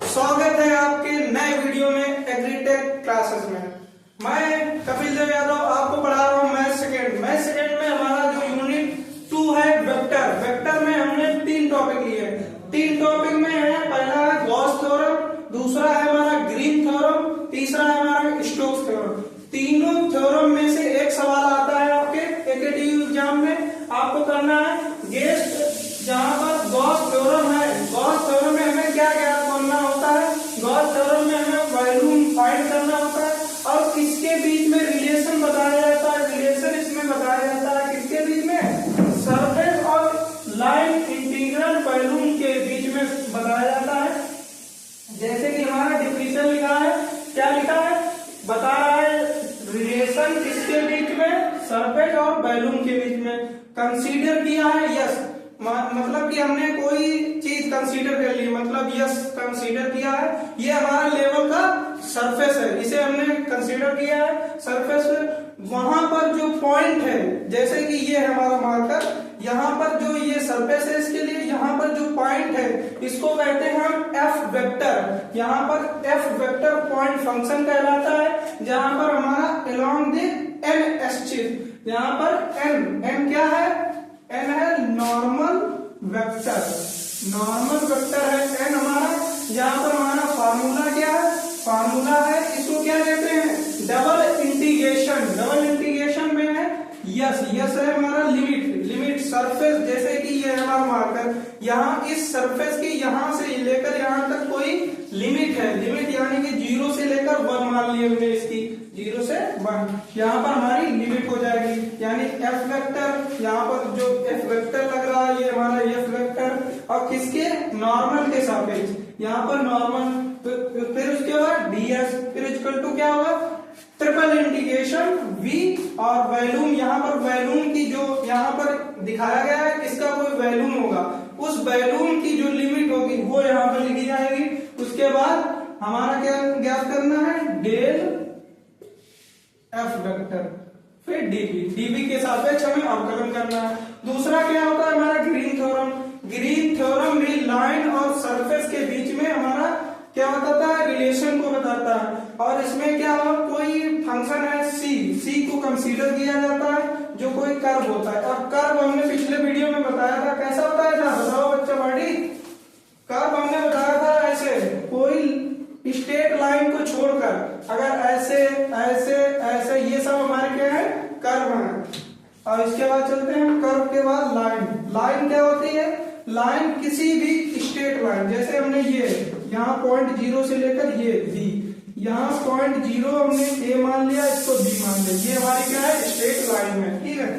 स्वागत है आपके नए वीडियो में एग्रीटेक क्लासेस में। मैं कपिल देव यादव आपको पढ़ा रहा हूँ मैथ सेकेंड में हमारा जो यूनिट 2 है वेक्टर में हमने 3 टॉपिक लिए हैं। 3 टॉपिक में है, पहला है गॉस थ्योरम, दूसरा है हमारा ग्रीन थ्योरम, तीसरा है हमारा स्टोक्स थ्योरम। तीनों थ्योरम में से एक सवाल आता है आपके एकेटीयू एग्जाम में, आपको करना है गेस। जहां पर गॉस थ्योरम है, गॉस थ्योरम में हमें क्या क्या करना होता है, गॉस थ्योरम में हमें वॉल्यूम फाइंड करना होता है और किसके बीच में रिलेशन बताया जाता है, रिलेशन इसमें बताया जाता है किसके बीच में, सरफेस और लाइन इंटीग्रल वॉल्यूम के बीच में बताया जाता है। जैसे कि हमारा डिफिनेशन लिखा है, क्या लिखा है, बता रहा है रिलेशन किसके बीच में, सरफेस और वॉल्यूम के बीच में। कंसीडर किया है यस, मतलब कि हमने कोई चीज कंसीडर कर ली, मतलब यस कंसीडर किया है, ये हमारा लेवल का सरफेस है, इसे हमने कंसीडर किया है सरफेस। वहां पर जो पॉइंट है, जैसे कि ये है हमारा मार्कर, यहाँ पर जो ये सरफेस है इसके लिए यहाँ पर जो पॉइंट है इसको कहते हैं हम एफ वेक्टर। यहाँ पर एफ वेक्टर पॉइंट फंक्शन कहलाता है, जहां पर हमारा अलोंग द एन एक्सिस, यहाँ पर एन क्या है, एन है नॉर्मल वेक्टर, नॉर्मल वेक्टर है एन हमारा। यहाँ पर हमारा फार्मूला क्या है, फार्मूला है, इसको क्या कहते हैं, डबल इंटीग्रेशन। डबल इंटीग्रेशन में है यस, यस है हमारा लिमिट सरफेस, जैसे कि ये है हमारा मार्कर, यहाँ इस सरफेस की यहाँ से लेकर यहाँ तक कोई लिमिट है, लिमिट यानी कि 0 से लेकर 1 मान लिए हमने इसकी, 0 से 1, यहाँ पर हमारी लिमिट हो जाएगी। यानी एफ वेक्टर, यहाँ पर जो एफ वेक्टर लग रहा है ये हमारा एफ वेक्टर, और किसके, नॉर्मल के सापेक्ष, यहाँ पर नॉर्मल, फिर उसके बाद डीएस, फिर इक्वल टू क्या होगा, ट्रिपल इंटीग्रेशन वी और वॉल्यूम। यहाँ पर वॉल्यूम की जो यहाँ पर दिखाया गया है इसका कोई वॉल्यूम होगा, उस वॉल्यूम की जो लिमिट होगी वो यहाँ पर लिखी जाएगी। उसके बाद हमारा क्या ज्ञात करना है, डेल एफ वेक्टर, फिर डीबी के सापेक्ष हमें अवकलन करना है। दूसरा क्या होता है हमारा ग्रीन थ्योरम। ग्रीन थ्योरम में लाइन और सरफेस के बीच में हमारा क्या बताता है, रिलेशन को बताता है। और इसमें क्या हो, कोई फंक्शन है सी को कंसीडर किया जाता है, जो कोई कर्व होता है। अब कर्व हमने पिछले वीडियो में बताया था, कैसा बताया था, बताओ बच्चा बड़ी, कर्व हमने बताया था ऐसे, कोई स्ट्रेट लाइन को छोड़कर अगर ऐसे ऐसे ऐसे, ये सब हमारे क्या है, कर्व है। और इसके बाद चलते हैं कर्व के बाद लाइन क्या होती है, लाइन किसी भी स्ट्रेट लाइन, जैसे हमने ये यहाँ पॉइंट 0 से लेकर ये बी, यहाँ पॉइंट 0 हमने ए मान लिया, इसको बी मान लिया, ये हमारी क्या है, स्ट्रेट लाइन है, ठीक है,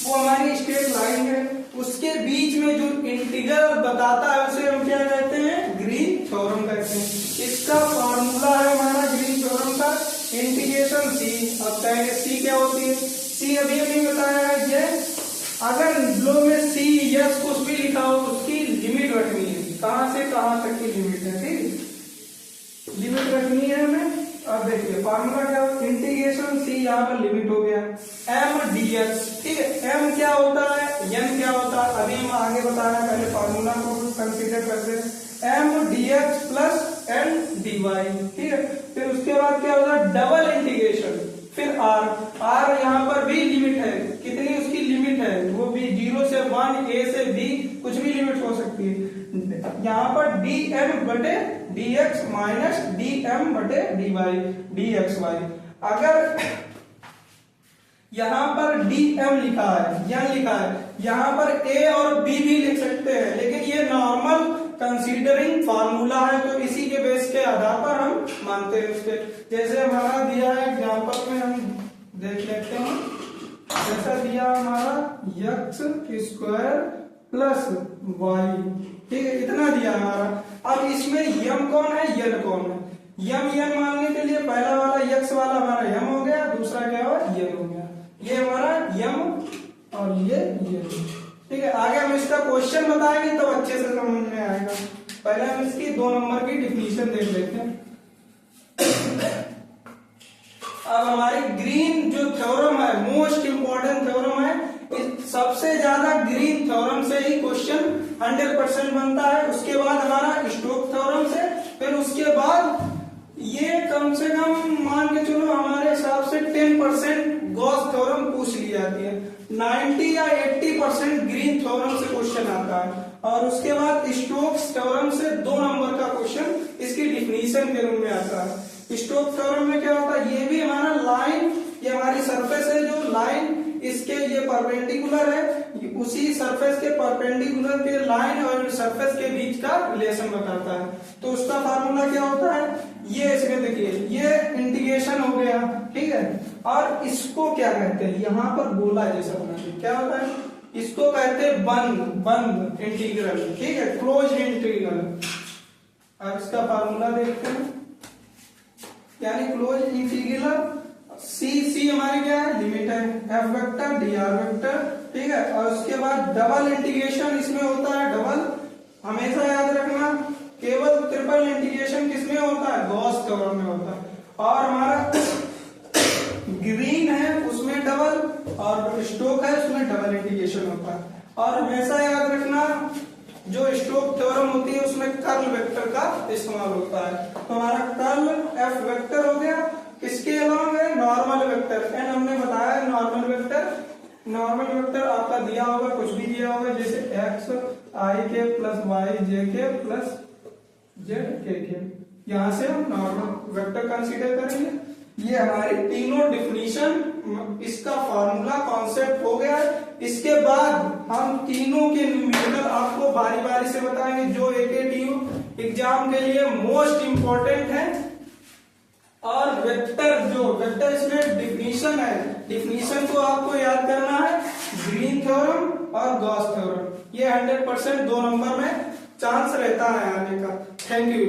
वो हमारी स्ट्रेट लाइन है। उसके बीच में जो इंटीग्रल बताता है उसे हम क्या कहते हैं, ग्रीन थ्योरम कहते हैं। इसका फॉर्मूला है हमारा ग्रीन थ्योरम का, इंटीग्रेशन सी। अब कहेंगे सी क्या होती है, सी अभी हमने बताया है, ये अगर लो में सी यस कुछ भी लिखा हो उसकी लिमिट रखनी है, कहां से कहां तक की लिमिट है, ठीक, लिमिट रखनी है हमें। अब देखिए फार्मूला क्या हो, इंटीग्रेशन सी, यहाँ पर लिमिट हो गया एम डी एक्स, ठीक है। एम क्या होता है, एन क्या होता है, अभी हम आगे बता रहे हैं, पहले फार्मूला को कंसीडर करते हैं, M D X plus N D Y, ठीक है। फिर उसके बाद क्या होता है, डबल इंटीग्रेशन, फिर आर यहाँ पर भी लिमिट है, कितनी उसकी लिमिट है, वो भी 0 से 1, ए से बी, कुछ भी लिमिट हो सकती है। यहाँ पर डी एम बटे D X minus D M बटे D Y, D X Y. अगर यहाँ पर डी एम लिखा है, यन लिखा है, यहाँ पर ए और बी भी लिख सकते हैं, लेकिन ये नॉर्मल कंसीडरिंग फार्मूला है, तो इसी के बेस के आधार पर हम मानते हैं उसके। जैसे हमारा दिया है एग्जाम्पल में, हम देख लेते हैं, जैसा दिया हमारा एक्स स्क्वायर प्लस वाई, ठीक है, इतना दिया हमारा। अब इसमें यम कौन है, यन कौन है, यम यन मानने के लिए पहला वाला यक्स वाला हमारा यम हो गया, दूसरा क्या हुआ, यन हो गया, ये हमारा यम और ये यन, ठीक है। आगे हम इसका क्वेश्चन बताएंगे तो अच्छे से समझ में आएगा। पहले हम इसकी 2 नंबर की डिफिनेशन देख लेते हैं। अब हमारी ग्रीन जो थ्योरम है, मोस्ट इंपॉर्टेंट थ्योरम है, सबसे ज्यादा ग्रीन थ्योरम से ही क्वेश्चन 100% बनता है। उसके बाद हमारा स्टोक्स थ्योरम से 100% ग्रीन थ्योरम से क्वेश्चन आता है। और उसके बाद स्टोक्स थ्योरम से 2 नंबर का क्वेश्चन इसकी डिफिनीशन के रूप में आता है। स्टोक्स थ्योरम में क्या होता है, ये भी हमारा लाइन, ये हमारी सरफेस है, जो लाइन इसके ये परपेंडिकुलर है, उसी सरफेस के परपेंडिकुलर के लाइन और सरफेस के बीच का रिलेशन बताता है। तो उसका फार्मूला क्या होता है, ये इसमें देखिए, ये इंटीग्रेशन हो गया, ठीक है। और इसको क्या कहते हैं, यहाँ पर गोला जैसा बनाते क्या होता है, इसको कहते हैं बंद इंटीग्रल, ठीक है, क्लोज इंटीग्रल। अब इसका फार्मूला देखते हैं, यानी क्लोज इंटीग्रल सी हमारी क्या है, लिमिट है, F vector D R vector, ठीक है। और उसके बाद डबल इंटीग्रेशन इसमें होता है, डबल हमेशा याद रखना, केवल ट्रिपल इंटीग्रेशन किसमें होता है, गॉस थ्योरम में होता है। और हमारा ग्रीन है उसमें डबल, और स्टोक है उसमें डबल इंटीग्रेशन होता है। और हमेशा याद रखना जो स्टोक थ्योरम होती है उसमें कर्ल वेक्टर का इस्तेमाल होता है। तो हमारा कर्ल एफ वेक्टर हो गया, किसके अलॉन्ग है, नॉर्मल वेक्टर। एन हमने बताया है नॉर्मल वेक्टर आपका दिया होगा, कुछ भी दिया होगा, जैसे एक्स आई के प्लस वाई जे के प्लस जेड के, यहां से हम नॉर्मल वेक्टर कंसीडर करेंगे। ये हमारी तीनों डिफिनीशन, इसका फार्मूला कॉन्सेप्ट हो गया। इसके बाद हम तीनों के न्यूमेरिकल आपको बारी बारी से बताएंगे, जो एकेटीयू एग्जाम के लिए मोस्ट इंपॉर्टेंट है। और वेक्टर इसमें डिफिनीशन है, डिफिनीशन को आपको याद करना है, ग्रीन थ्योरम और गॉस थ्योरम। ये 100% 2 नंबर में चांस रहता है आने का। Thank you.